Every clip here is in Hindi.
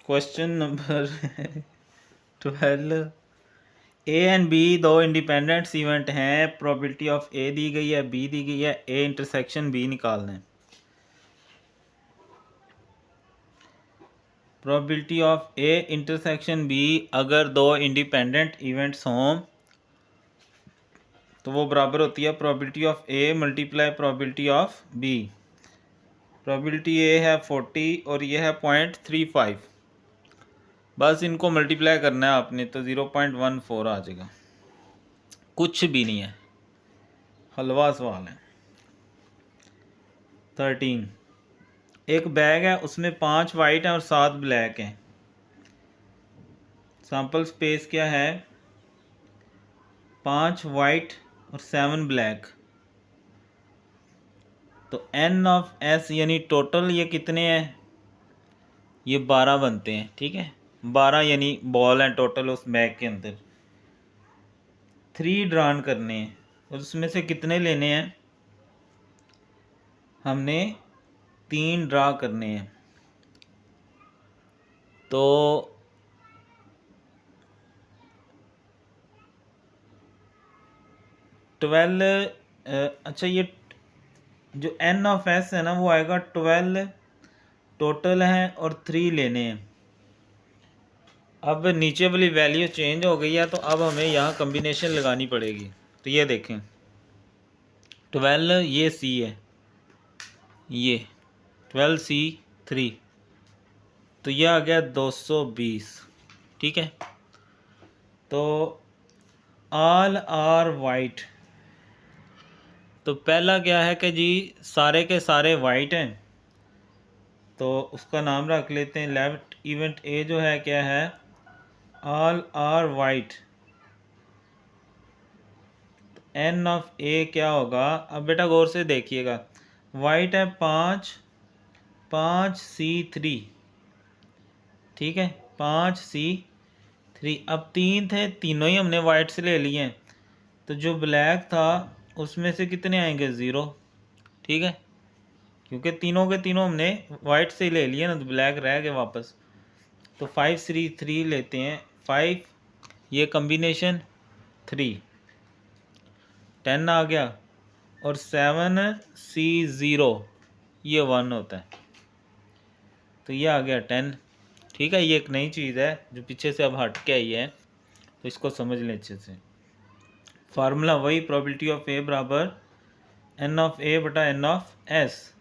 Question number 12। A and B दो इंडिपेंडेंट इवेंट हैं, प्रोबेबिलिटी ऑफ ए दी गई है, बी दी गई है, ए इंटरसेक्शन बी निकालना है। Probability of A intersection B, अगर दो इंडिपेंडेंट इवेंट्स हों तो वो बराबर होती है probability of A multiply probability of B. Probability A है 40 और ये है 0.35। बस इनको मल्टीप्लाई करना है आपने तो 0.14 आ जाएगा। कुछ भी नहीं है, हलवा सवाल है। 13, एक बैग है उसमें 5 वाइट हैं और 7 ब्लैक हैं। सैंपल स्पेस क्या है? 5 वाइट और 7 ब्लैक। तो एन ऑफ एस यानी टोटल ये कितने हैं? ये 12 बनते हैं। ठीक है, 12 यानी बॉल हैं टोटल उस बैग के अंदर। 3 ड्रॉन करने हैं और उसमें से कितने लेने हैं? हमने 3 ड्रा करने हैं। तो 12, अच्छा ये जो एन ऑफ एस है ना वो आएगा 12 टोटल हैं और 3 लेने हैं। अब नीचे वाली वैल्यू चेंज हो गई है तो अब हमें यहाँ कम्बिनेशन लगानी पड़ेगी। तो ये देखें 12 ये सी है, ये 12C3, तो ये आ गया 220। ठीक है, तो ऑल आर वाइट। तो पहला क्या है कि जी सारे के सारे वाइट हैं, तो उसका नाम रख लेते हैं लेफ्ट इवेंट ए जो है क्या है? All are white. N of A क्या होगा? अब बेटा गौर से देखिएगा, वाइट है 5C3। ठीक है, 5C3। अब 3 थे, तीनों ही हमने वाइट से ले लिए हैं, तो जो ब्लैक था उसमें से कितने आएंगे? 0। ठीक है, क्योंकि तीनों के तीनों हमने वाइट से ले लिए ना, तो ब्लैक रह गए वापस। तो 5C3 लेते हैं, 5 ये कम्बिनेशन 3 10 आ गया, और 7C0 ये 1 होता है, तो ये आ गया 10। ठीक है, ये एक नई चीज़ है जो पीछे से अब हट के आई है, तो इसको समझ लें अच्छे से। फार्मूला वही, प्रोबेबिलिटी ऑफ ए बराबर एन ऑफ ए बटा N of S.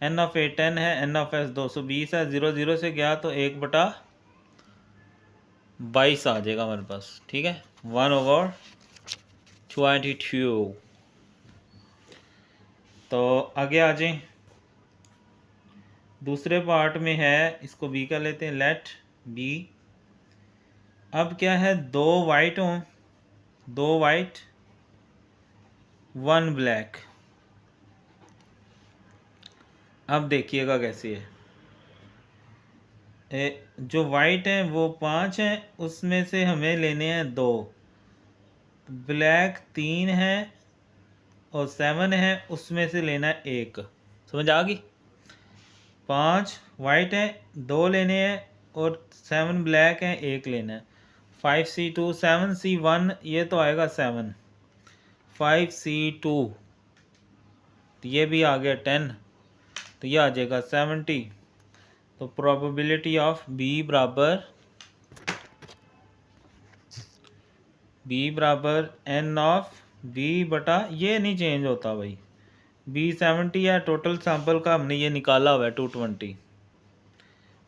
N of A 10 है, एन ऑफ एस 220 है, 0 0 से गया तो 1/22 आ जाएगा हमारे पास। ठीक है, 1/22। तो आगे आ जाए, दूसरे पार्ट में है, इसको बी का लेते हैं, लेट बी। अब क्या है? 2 वाइट हों, 2 वाइट 1 ब्लैक। अब देखिएगा कैसे है। जो वाइट हैं वो 5 हैं, उसमें से हमें लेने हैं 2, ब्लैक 3 है और 7 है, उसमें से लेना है 1। समझ आ गई? 5 वाइट हैं, 2 लेने हैं, और 7 ब्लैक हैं, 1 लेना है। 5C2 7C1 ये तो आएगा 7, 5C2 तो ये भी आ गया 10, तो ये आ जाएगा 70। तो प्रोबेबिलिटी ऑफ बी बराबर एन ऑफ बी बटा, ये नहीं चेंज होता भाई, बी 70 है, टोटल सैंपल का हमने ये निकाला हुआ है 220।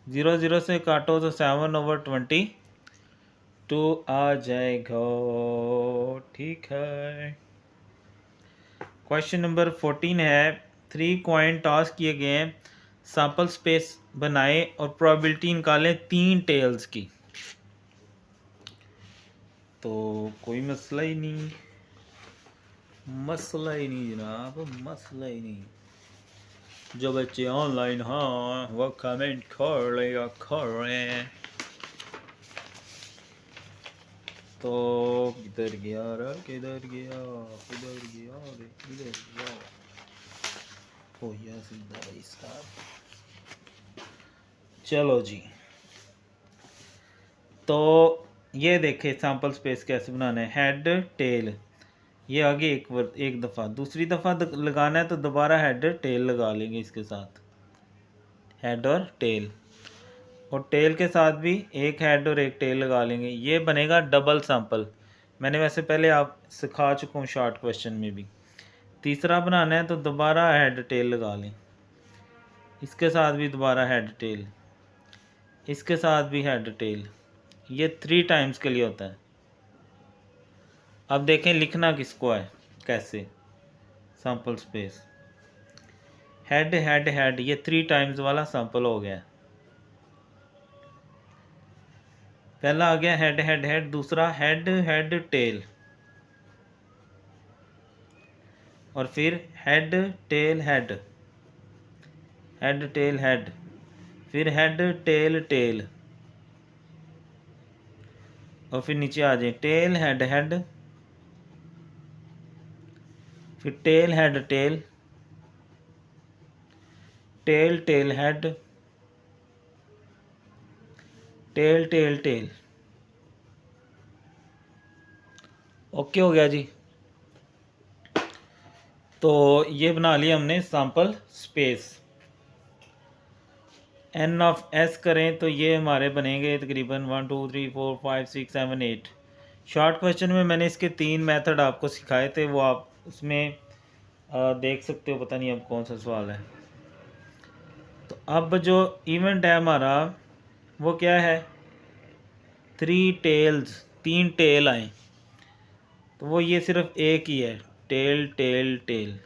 0 0 से काटो तो 7/22 आ जाएगा। ठीक है, क्वेश्चन नंबर 14 है, 3 कॉइन टॉस किए गए हैं, सैंपल स्पेस बनाए और प्रोबेबिलिटी निकालें 3 टेल्स की। तो कोई मसला ही नहीं, मसला ही नहीं जनाब, मसला ही नहीं। जो बच्चे ऑनलाइन हाँ वो कमेंट कर लेगा, कर रहे हैं। तो किधर गया रे, किधर गया, किधर गया रे, किधर गया? हो गया सीधा भाई साहब। चलो जी, तो ये देखे सैम्पल स्पेस कैसे बनाना है। हेड टेल, ये आगे एक दफ़ा, दूसरी दफ़ा लगाना है तो दोबारा हेड टेल लगा लेंगे इसके साथ, हेड और टेल, और टेल के साथ भी एक हेड और एक टेल लगा लेंगे। ये बनेगा डबल सैंपल। मैंने वैसे पहले आप सिखा चुका हूँ शॉर्ट क्वेश्चन में भी। तीसरा बनाना है तो दोबारा हेड टेल लगा लें, इसके साथ भी दोबारा हेड टेल, इसके साथ भी हेड टेल। ये 3 टाइम्स के लिए होता है। अब देखें लिखना किसको है कैसे, sample space head head head, ये 3 टाइम्स वाला सैंपल हो गया। पहला आ गया हेड हेड हेड, दूसरा हेड हेड टेल, और फिर head tail head, head tail head, फिर हेड टेल टेल, और फिर नीचे आ जाए टेल हेड हेड, फिर tail head tail, tail tail head, tail tail tail. Okay हो गया जी। तो ये बना लिया हमने sample space. N of S करें तो ये हमारे बनेंगे तकरीबन 1 2 3 4 5 6 7 8। शॉर्ट क्वेश्चन में मैंने इसके 3 मेथड आपको सिखाए थे, वो आप उसमें देख सकते हो। पता नहीं अब कौन सा सवाल है। तो अब जो इवेंट है हमारा वो क्या है, 3 टेल्स, 3 टेल आए, तो वो ये सिर्फ एक ही है, tail tail tail.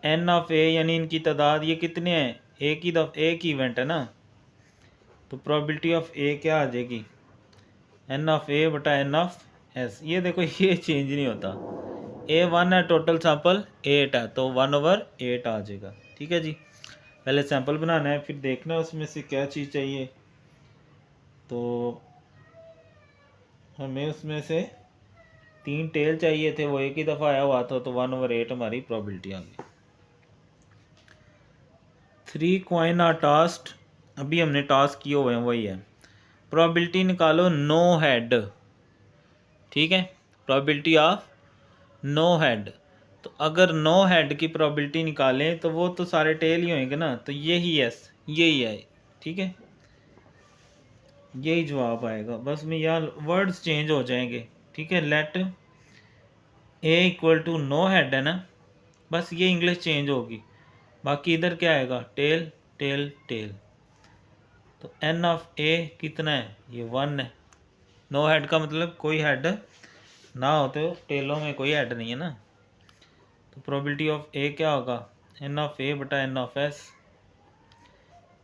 N of A यानी इनकी तादाद ये कितने हैं, एक ही इवेंट है ना, तो प्रोबेबिलिटी ऑफ ए क्या आ जाएगी, एन ऑफ ए बटा एन ऑफ एस। ये देखो ये चेंज नहीं होता। ए 1 है, टोटल सैंपल 8 है, तो 1/8 आ जाएगा। ठीक है जी। पहले सैंपल बनाना है, फिर देखना है उसमें से क्या चीज़ चाहिए। तो हमें उसमें से 3 टेल चाहिए थे, वो एक ही दफ़ा आया हुआ था, तो 1/8 हमारी प्रोबेबिलिटी आ गई। 3 कॉइन आर टास्क्ड, अभी हमने टास्क किए हुए हैं वही है। प्रोबेबिलिटी निकालो नो हेड, ठीक है, प्रोबेबिलिटी ऑफ नो हेड। तो अगर नो हेड की प्रोबेबिलिटी निकालें तो वो तो सारे टेल ही होंगे ना, तो यही यस यही है। ठीक है, यही जवाब आएगा। बस में यहाँ वर्ड्स चेंज हो जाएंगे। ठीक है, let A equal to no head है ना, बस ये इंग्लिश चेंज होगी। बाकी इधर क्या आएगा, टेल टेल टेल। तो एन ऑफ ए कितना है, ये 1 है। नो हेड का मतलब कोई हेड ना हो, तो टेलों में कोई हेड नहीं है ना, तो प्रोबेबिलिटी ऑफ ए क्या होगा, एन ऑफ ए बटा एन ऑफ एस।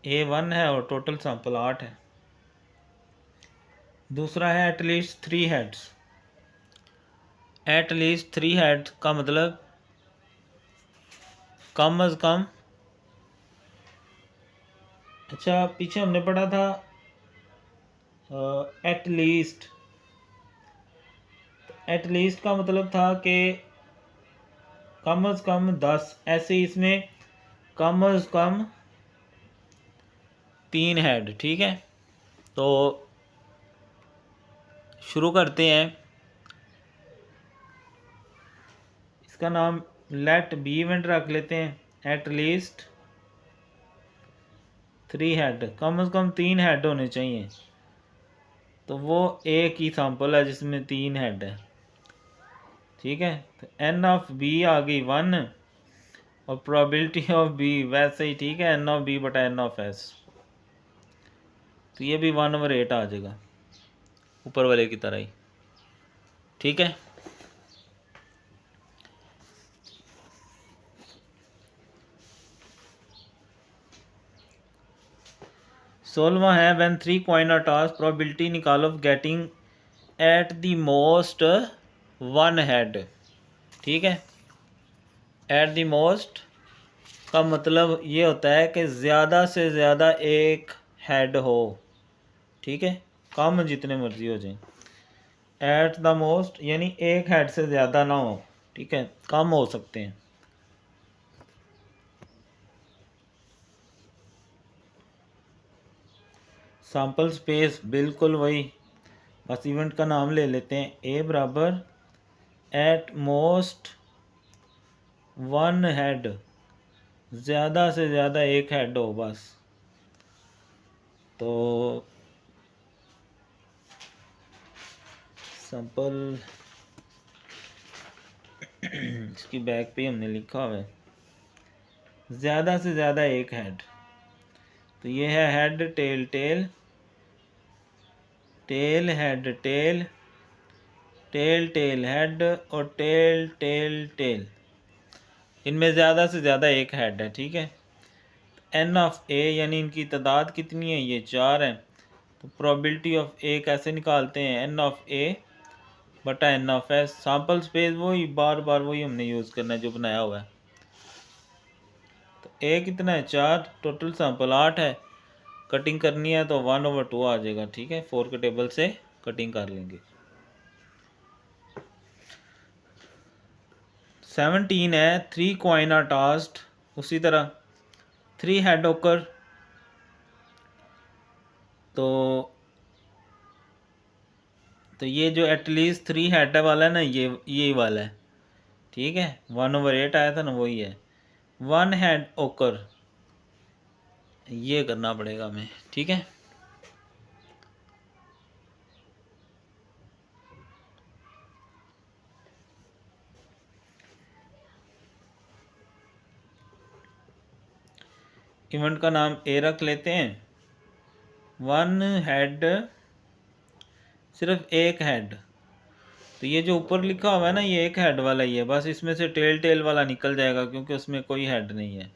ए 1 है और टोटल सैंपल 8 है। दूसरा है एटलीस्ट 3 हेड्स। एटलीस्ट 3 हेड्स का मतलब कम अज़ कम, अच्छा पीछे हमने पढ़ा था एटलीस्ट, एटलीस्ट का मतलब था कि कम अज़ कम 10, ऐसे ही इसमें कम अज़ कम 3 हेड। ठीक है, तो शुरू करते हैं। इसका नाम लेट बी इवेंट रख लेते हैं। एट लीस्ट 3 हेड, कम से कम 3 हेड होने चाहिए, तो वो एक ही सैंपल है जिसमें 3 हेड है। ठीक है, तो एन ऑफ बी आ गई 1, और प्रोबेबिलिटी ऑफ बी वैसे ही, ठीक है, एन ऑफ बी बटा एन ऑफ एस, तो ये भी 1/8 आ जाएगा, ऊपर वाले की तरह ही। ठीक है, सोलवा है when 3 coin are tossed, probability निकालो getting at the most 1 head. ठीक है, एट द मोस्ट का मतलब ये होता है कि ज़्यादा से ज़्यादा एक हेड हो। ठीक है, कम जितने मर्जी हो जाए, एट द मोस्ट यानी एक हेड से ज़्यादा ना हो। ठीक है, कम हो सकते हैं। सैंपल स्पेस बिल्कुल वही, बस इवेंट का नाम ले लेते हैं। ए बराबर एट मोस्ट वन हेड, ज़्यादा से ज़्यादा एक हेड हो बस। तो सैंपल इसकी बैक पे हमने लिखा हुआ है ज़्यादा से ज़्यादा एक हेड। तो ये है head tail tail tail head tail tail tail head और टेल टेल टेल, इनमें ज़्यादा से ज़्यादा एक हेड है। ठीक है, एन ऑफ ए यानी इनकी तादाद कितनी है, ये 4 है। तो प्रोबेबिलिटी ऑफ ए कैसे निकालते हैं, एन ऑफ ए बटा N of S. Sample space वही बार बार वही हमने यूज़ करना है जो बनाया हुआ है। तो ए कितना है 4, टोटल सैंपल 8 है। कटिंग करनी है तो 1/2 आ जाएगा। ठीक है, 4 के टेबल से कटिंग कर लेंगे। 17 है 3 कॉइन आर टास्ड, उसी तरह 3 हेड होकर, तो ये जो एटलीस्ट 3 हेड वाला है ना, ये वाला है। ठीक है, 1/8 आया था ना, वही है। 1 हेड ओकर, ये करना पड़ेगा हमें। ठीक है, इवेंट का नाम ए रख लेते हैं। 1 हेड, सिर्फ एक हेड। तो ये जो ऊपर लिखा हुआ है ना, ये एक हेड वाला ही है, बस इसमें से टेल टेल वाला निकल जाएगा क्योंकि उसमें कोई हेड नहीं है।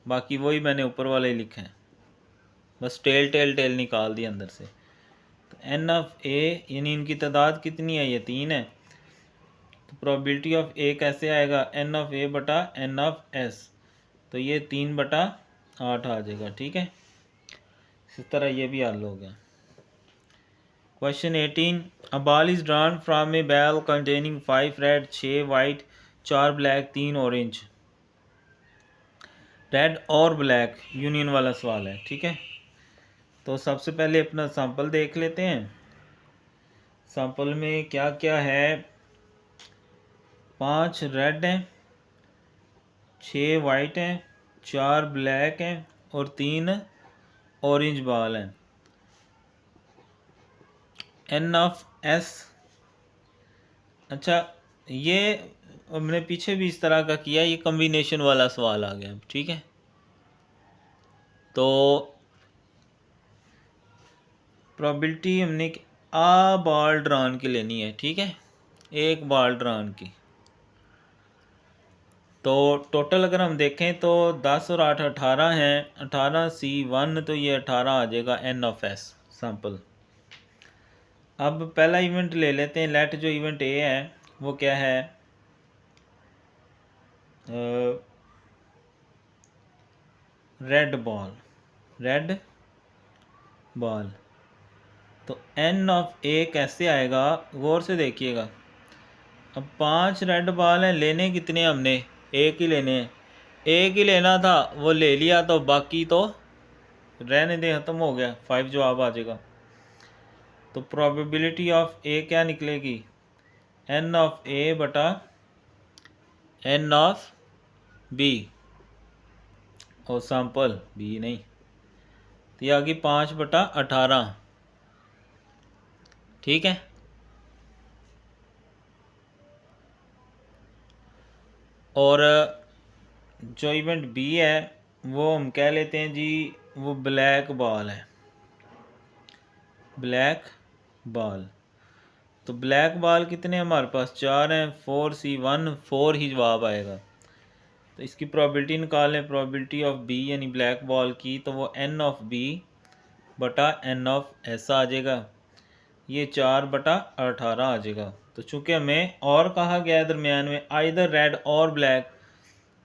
बाकी वही मैंने ऊपर वाला ही लिखा है, बस टेल टेल टेल निकाल दिया अंदर से। तो एन ऑफ ए यानी इनकी तादाद कितनी है, ये 3 है। तो प्रोबेबिलिटी ऑफ ए कैसे आएगा, एन ऑफ ए बटा एन ऑफ एस। तो ये 3/8 आ जाएगा। ठीक है, इस तरह ये भी हल हो गया। Question 18, a ball is drawn from a bag containing 5 red 6 white 4 black 3 orange. Red और ब्लैक यूनियन वाला सवाल है। ठीक है, तो सबसे पहले अपना सैंपल देख लेते हैं। सैंपल में क्या क्या है, 5 रेड हैं, 6 वाइट हैं, 4 ब्लैक हैं और 3 ऑरेंज बॉल हैं। एन ऑफ एस, अच्छा ये हमने पीछे भी इस तरह का किया, ये कम्बिनेशन वाला सवाल आ गया। ठीक है, तो प्रोबेबिलिटी हमने आ बॉल ड्रॉन की लेनी है। ठीक है, एक बॉल ड्रॉन की। तो टोटल अगर हम देखें तो 10 और 8 18 हैं, 18C1, तो ये 18 आ जाएगा एन ऑफ एस सैंपल। अब पहला इवेंट ले लेते हैं। लेट जो इवेंट ए है वो क्या है, रेड बॉल, रेड बॉल। तो एन ऑफ ए कैसे आएगा, गौर से देखिएगा। अब 5 रेड बॉल हैं, लेने कितने हमने, एक ही लेने हैं। एक ही लेना था, वो ले लिया, तो बाकी तो रहने दे, ख़त्म हो गया। 5 जवाब आ जाएगा। तो प्रोबेबिलिटी ऑफ ए क्या निकलेगी, एन ऑफ ए बटा एन ऑफ बी, और सैंपल बी नहीं, तो ये आ गई 5/18। ठीक है, और जो इवेंट बी है वो हम कह लेते हैं जी, वो ब्लैक बॉल है, ब्लैक बॉल। तो ब्लैक बॉल कितने हमारे पास, 4 हैं, 4C1, 4 ही जवाब आएगा। तो इसकी प्रोबेबिलिटी निकालें, प्रोबेबिलिटी ऑफ बी यानी ब्लैक बॉल की, तो वो एन ऑफ बी बटा एन ऑफ एस आ जाएगा। ये 4/18 आ जाएगा। तो चूंकि हमें और कहा गया है दरमियान में आइदर रेड और ब्लैक,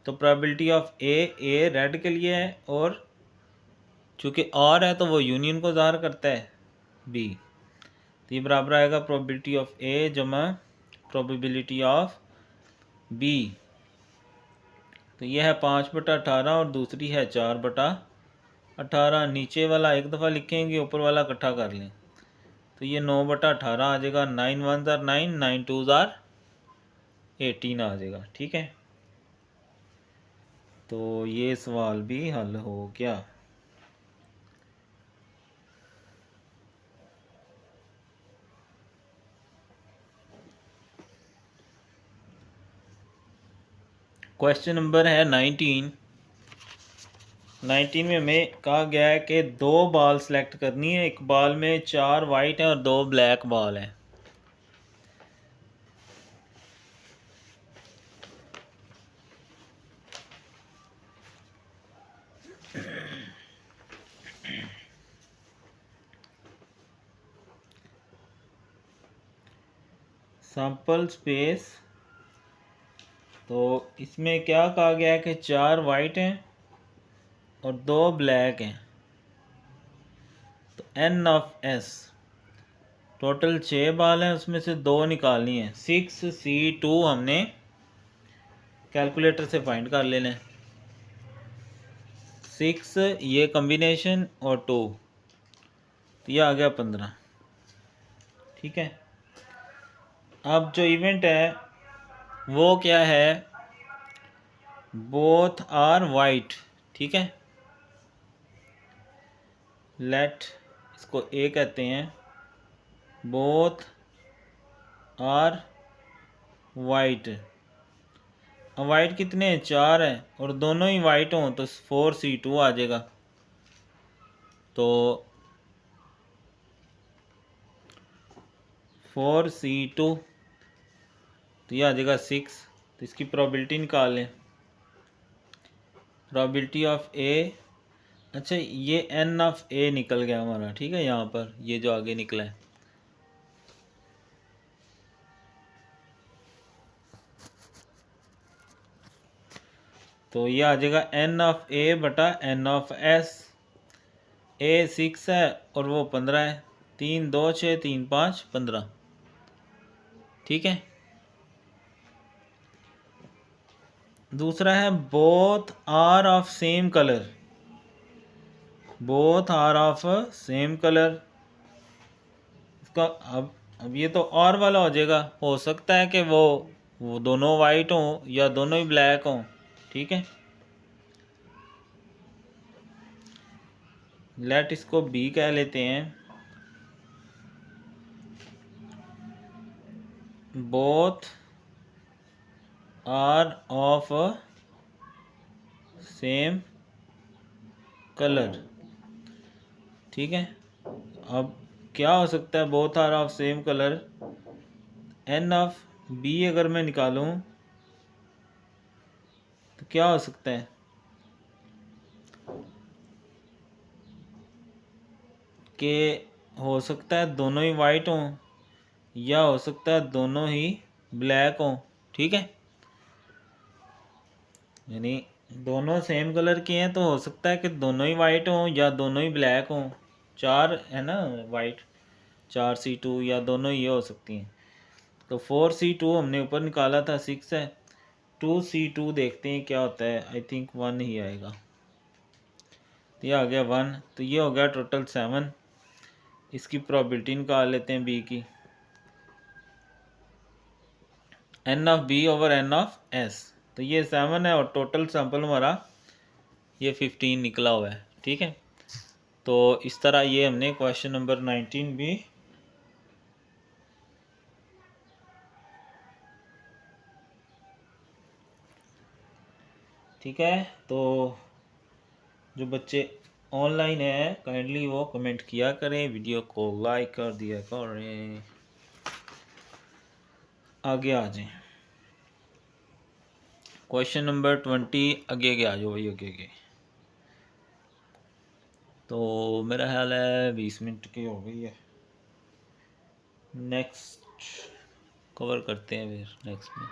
तो प्रोबेबिलिटी ऑफ ए रेड के लिए है, और चूंकि और है तो वो यूनियन को ज़ाहिर करता है, बी। तो ये बराबर आएगा प्रोबेबिलिटी ऑफ ए जमा प्रोबेबिलिटी ऑफ बी। तो ये है 5/18 और दूसरी है 4/18। 18 नीचे वाला एक दफ़ा लिखेंगे, ऊपर वाला इकट्ठा कर लें तो ये 9/18 आ जाएगा। 9 1s आर 9, 9 2s आर 18 आ जाएगा। ठीक है, तो ये सवाल भी हल हो गया। क्वेश्चन नंबर है 19। 19 में हमें कहा गया है कि 2 बॉल सेलेक्ट करनी है। एक बॉल में 4 वाइट हैं और 2 ब्लैक बॉल हैं। सैंपल स्पेस, तो इसमें क्या कहा गया है कि 4 वाइट हैं और 2 ब्लैक हैं। तो n ऑफ s, टोटल 6 बाल हैं, उसमें से 2 निकालनी है। 6c2 हमने कैलकुलेटर से फाइंड कर लेना है। 6 ये कम्बिनेशन और 2, तो ये आ गया 15। ठीक है, अब जो इवेंट है वो क्या है, बोथ आर वाइट। ठीक है, लेट इसको ए कहते हैं, बोथ आर वाइट। अब वाइट कितने हैं, 4 है, और दोनों ही वाइट हों तो 4c2 आ जाएगा। तो 4c2, तो ये आ जाएगा 6। तो इसकी प्रोबेबिलिटी निकाल लें। प्रोबेबिलिटी ऑफ ए, अच्छा ये n ऑफ ए निकल गया हमारा। ठीक है, यहाँ पर ये जो आगे निकला है, तो ये आ जाएगा n ऑफ ए बटा n ऑफ s। ए 6 है और वो 15 है। 3 2 6 3 5 15। ठीक है, दूसरा है both are of same colour. Both are of same colour, इसका अब ये तो और वाला हो जाएगा। हो सकता है कि वो दोनों वाइट हों या दोनों ही ब्लैक हों। ठीक है, लेट इसको बी कह लेते हैं। Both are of same colour. ठीक है, अब क्या हो सकता है both are of same colour, N of B अगर मैं निकालूं तो क्या हो सकता है कि हो सकता है दोनों ही वाइट हों या हो सकता है दोनों ही ब्लैक हों। ठीक है, यानी दोनों सेम कलर के हैं तो हो सकता है कि दोनों ही वाइट हों या दोनों ही ब्लैक हों। 4 है ना वाइट, 4c2 या दोनों ही हो सकती हैं। तो 4c2 हमने ऊपर निकाला था, 6 है। 2c2 देखते हैं क्या होता है, आई थिंक 1 ही आएगा। तो ये आ गया 1, तो ये हो गया टोटल 7। इसकी प्रोबेबिलिटी निकाल लेते हैं बी की। N of B over N of S, तो ये 7 है और टोटल सैंपल हमारा ये 15 निकला हुआ है। ठीक है, तो इस तरह ये हमने क्वेश्चन नंबर 19 भी ठीक है। तो जो बच्चे ऑनलाइन है काइंडली वो कमेंट किया करें, वीडियो को लाइक कर दिया करें। आगे आ जाएं, क्वेश्चन नंबर 20 आगे आ जाओ भाई, आगे। तो मेरा ख्याल है 20 मिनट की हो गई है। नेक्स्ट कवर करते हैं फिर नेक्स्ट में।